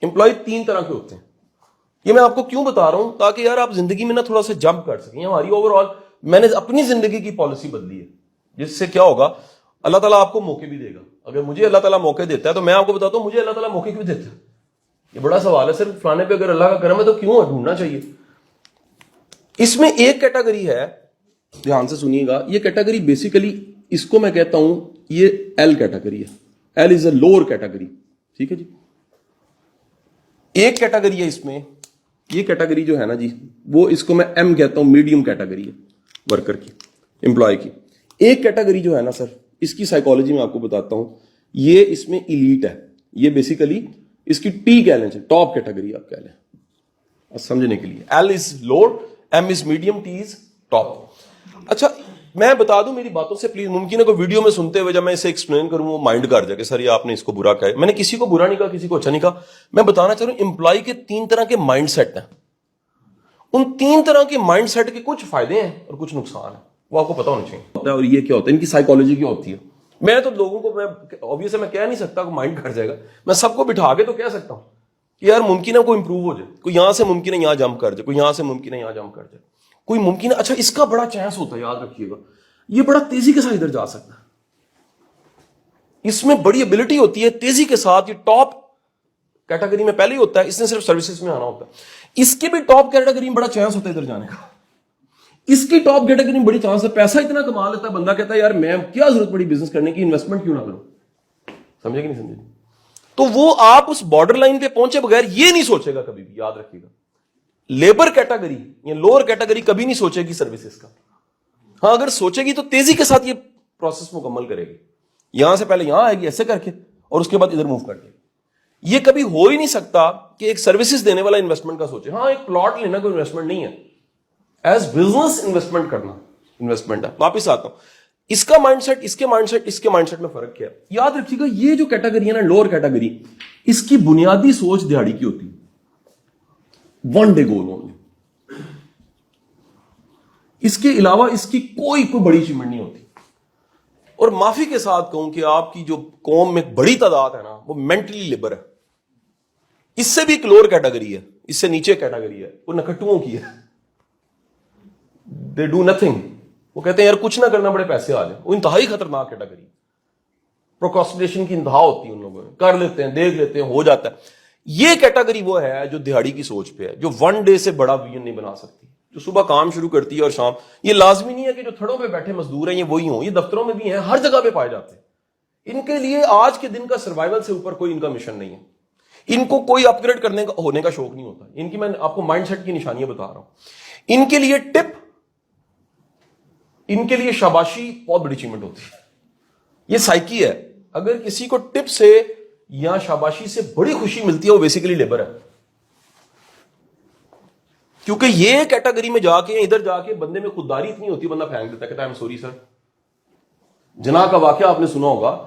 Employee 3 طرح کے ہوتے ہیں. یہ میں آپ کو کیوں بتا رہا ہوں؟ تاکہ یار آپ زندگی میں نا تھوڑا سا جمپ کر سکیں. ہماری اوور آل میں نے اپنی زندگی کی پالیسی بدلی ہے, جس سے کیا ہوگا, اللہ تعالیٰ آپ کو موقع بھی دے گا. اگر مجھے اللہ تعالیٰ موقع دیتا ہے تو میں آپ کو بتاتا ہوں مجھے اللہ تعالیٰ موقع کیوں دیتا ہے. یہ بڑا سوال ہے. صرف فلانے پہ اگر اللہ کا کرم ہے تو کیوں ڈھونڈنا چاہیے. اس میں ایک کیٹیگری ہے, دھیان سے سنیے گا, یہ کیٹیگری بیسیکلی اس کو میں کہتا ہوں یہ ایل کیٹیگری ہے. L is a lower category. ٹھیک ہے جی. ایک کیٹیگری ہے اس میں, یہ کیٹیگری جو ہے نا جی, وہ اس کو میں ایم کہتا ہوں, میڈیم کیٹیگری ہے ورکر کی, امپلائی کی. ایک کیٹیگری جو ہے نا سر, اس کی سائیکالوجی میں آپ کو بتاتا ہوں, یہ اس میں ایلیٹ ہے. یہ بیسیکلی اس کی ٹی کہہ لیں, ٹاپ کیٹیگری آپ کہہ لیں سمجھنے کے لیے. L is lower, M is medium, T is top. اچھا میں بتا دوں میری باتوں سے پلیز, ممکن ہے کوئی ویڈیو میں سنتے ہوئے جب میں اسے ایکسپلین کروں وہ مائنڈ کر جائے کہ سر یہ آپ نے اس کو برا کہا ہے. میں نے کسی کو برا نہیں کہا, کسی کو اچھا نہیں کہا. میں بتانا چاہ رہا ہوں امپلائی کے 3 طرح کے مائنڈ سیٹ ہیں. ان 3 طرح کے مائنڈ سیٹ کے کچھ فائدے ہیں اور کچھ نقصان ہیں, وہ آپ کو پتا ہونا چاہیے. اور یہ کیا ہوتا ہے, ان کی سائیکالوجی کیا ہوتی ہے. میں تو لوگوں کو, میں obviously میں کہہ نہیں سکتا کہ مائنڈ کر جائے گا. میں سب کو بٹھا کے تو کہہ سکتا ہوں کہ یار ممکن ہے کوئی امپروو ہو جائے, کوئی یہاں سے ممکن ہے یہاں جمپ کر جائے, کوئی یہاں سے ممکن ہے یہاں جمپ کر جائے, کوئی ممکن ہے. اچھا اس کا بڑا چانس ہوتا ہے, یاد رکھیے گا, یہ بڑا تیزی کے ساتھ ادھر جا سکتا ہے. اس میں بڑی ابلٹی ہوتی ہے تیزی کے ساتھ. یہ ٹاپ کیٹیگری میں پہلے ہی ہوتا ہے, اس نے صرف سروسز میں آنا ہوتا ہے. اس کے بھی ٹاپ کیٹیگری میں بڑا چانس ہوتا ہے ادھر جانے کا. اس کی ٹاپ کیٹیگری میں بڑی چانس ہے, پیسہ اتنا کما لیتا ہے بندہ, کہتا ہے یار میں کیا ضرورت پڑی بزنس کرنے کی, انویسٹمنٹ کیوں نہ کروں. سمجھے کہ نہیں سمجھے؟ تو وہ آپ اس بارڈر لائن پہ پہنچے بغیر یہ نہیں سوچے گا کبھی بھی, یاد رکھیے گا. لیبر کیٹیگری یا لوور کیٹیگری کبھی نہیں سوچے گی سروسز کا. ہاں اگر سوچے گی تو تیزی کے ساتھ یہ پروسیس مکمل کرے گی. یہاں سے پہلے یہاں آئے گی ایسے کر کے, اور اس کے بعد ادھر موو کر کے. یہ کبھی ہو ہی نہیں سکتا کہ ایک سروسز دینے والا انویسٹمنٹ کا سوچے. ہاں ایک پلاٹ لینا کوئی انویسٹمنٹ نہیں ہے, ایز بزنس انویسٹمنٹ کرنا انویسٹمنٹ ہے. واپس آتا ہوں, اس کا مائنڈ سیٹ, اس کے مائنڈ سیٹ, اس کے مائنڈ سیٹ میں فرق کیا ہے. یاد رکھیے گا یہ جو کیٹیگری ہے نا, لوور کیٹیگری, اس کی بنیادی سوچ دہاڑی کی ہوتی ہے. ون ڈے گول اونلی. اس کے علاوہ اس کی کوئی بڑی اچیومنٹ نہیں ہوتی. اور معافی کے ساتھ کہوں کہ آپ کی جو قوم میں بڑی تعداد ہے نا, وہ مینٹلی لیبر ہے. اس سے بھی ایک لوور کیٹیگری ہے, اس سے نیچے کیٹیگری ہے, وہ نکٹوؤں کی ہے. They do nothing. وہ کہتے ہیں یار کچھ نہ کرنا بڑے پیسے آ جائیں. وہ انتہائی خطرناک کیٹیگری. پروکراسٹینیشن کی انتہا ہوتی ہے ان لوگوں میں, کر لیتے ہیں, دیکھ لیتے ہیں, ہو جاتا ہے. یہ کیٹیگری وہ ہے جو دہاڑی کی سوچ پہ ہے, جو ون ڈے سے بڑا ویژن نہیں بنا سکتی, جو صبح کام شروع کرتی ہے اور شام. یہ لازمی نہیں ہے کہ جو تھڑوں پہ بیٹھے مزدور ہیں یہ وہی ہوں, یہ دفتروں میں بھی ہیں, ہر جگہ پہ پائے جاتے ہیں. ان کے لیے آج کے دن کا سروائیول سے اوپر کوئی ان کا مشن نہیں ہے. ان کو کوئی اپ گریڈ کرنے کا ہونے کا شوق نہیں ہوتا. ان کی میں آپ کو مائنڈ سیٹ کی نشانیاں بتا رہا ہوں. ان کے لیے ٹپ, ان کے لیے شاباشی بہت بڑی اچیومنٹ ہوتی ہے. یہ سائیکی ہے. اگر کسی کو ٹپ سے یا شاباشی سے بڑی خوشی ملتی ہے وہ بیسیکلی لیبر ہے. کیونکہ یہ کیٹیگری میں جا کے, ادھر جا کے بندے میں خودداری اتنی ہوتی ہے, بندہ پھینک دیتا ہے, کہتا ہے ایم سوری سر. جناح کا واقعہ آپ نے سنا ہوگا,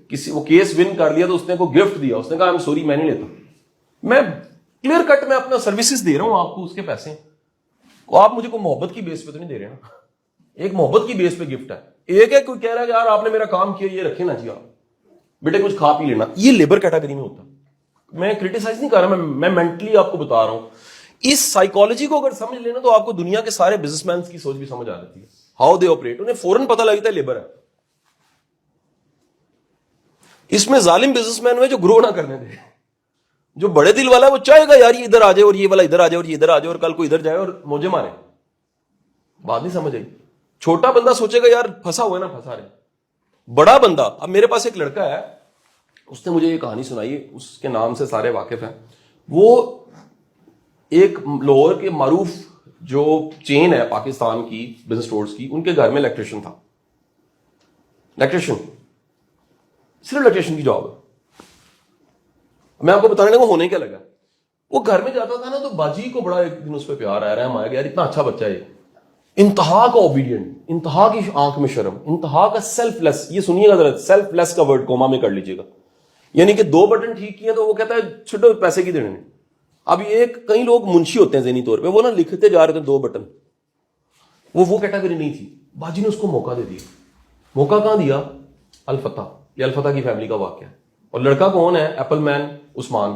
کسی وہ کیس ون کر لیا تو اس نے کو گفٹ دیا, اس نے کہا ایم سوری میں نہیں لیتا, میں کلیئر کٹ میں اپنا سروسز دے رہا ہوں آپ کو, اس کے پیسے آپ مجھے کو محبت کی بیس پہ تو نہیں دے رہے نا. ایک محبت کی بیس پہ گفٹ ہے. ایک ہے کوئی کہہ رہا ہے کہ یار آپ نے میرا کام کیا, یہ رکھے نا جی آپ بیٹے کچھ کھا پی لینا. یہ لیبر کیٹیگری میں ہوتا. میں کرٹیسائز نہیں کر رہا, میں مینٹلی آپ کو بتا رہا ہوں. اس سائیکالوجی کو اگر سمجھ لینا تو آپ کو دنیا کے سارے بزنس مین کی سوچ بھی سمجھ آ جاتی ہے, ہاؤ دے آپریٹ. انہیں فوراً پتہ لگتا ہے لیبر ہے. اس میں ظالم بزنس مین ہوئے جو گرو نہ کرنے دے. جو بڑے دل والا ہے وہ چاہے گا یار یہ ادھر آ جائے اور یہ والا ادھر آ جائے اور یہ ادھر آ جائے اور کل کو ادھر جائے اور موجے مارے. بات نہیں سمجھ آئی. چھوٹا بندہ سوچے گا یار پھنسا ہوا ہے نا, پھنسا رہے. بڑا بندہ, اب میرے پاس ایک لڑکا ہے, اس نے مجھے یہ کہانی سنائی, اس کے نام سے سارے واقف ہیں. وہ ایک لاہور کے معروف جو چین ہے پاکستان کی بزنس اسٹورز کی, ان کے گھر میں الیکٹریشین تھا. الیکٹریشین, صرف الیکٹریشین کی جاب ہے. میں آپ کو بتانے لگا ہونے کیا لگا. وہ گھر میں جاتا تھا نا تو باجی کو بڑا ایک دن اس پہ پیار آیا, رحم آیا کہ یار اتنا اچھا بچہ ہے, انتہا کا اوبیڈینٹ, انتہا کی آنکھ میں شرم, انتہا کا سیلف لیس. یہ سنیے گا ذرا, سیلف لیس کا ورڈ کوما میں کر لیجیے گا. یعنی کہ 2 بٹن ٹھیک کیے تو وہ کہتا ہے چھٹو پیسے کی دینے. اب ایک کئی لوگ منشی ہوتے ہیں ذہنی طور پہ, وہ نا لکھتے جا رہے تھے 2 بٹن. وہ کیٹیگری نہیں تھی. باجی نے اس کو موقع دے دیا. موقع کہاں دیا؟ الفتح. یہ الفتح کی فیملی کا واقعہ ہے. اور لڑکا کون ہے؟ ایپل مین عثمان.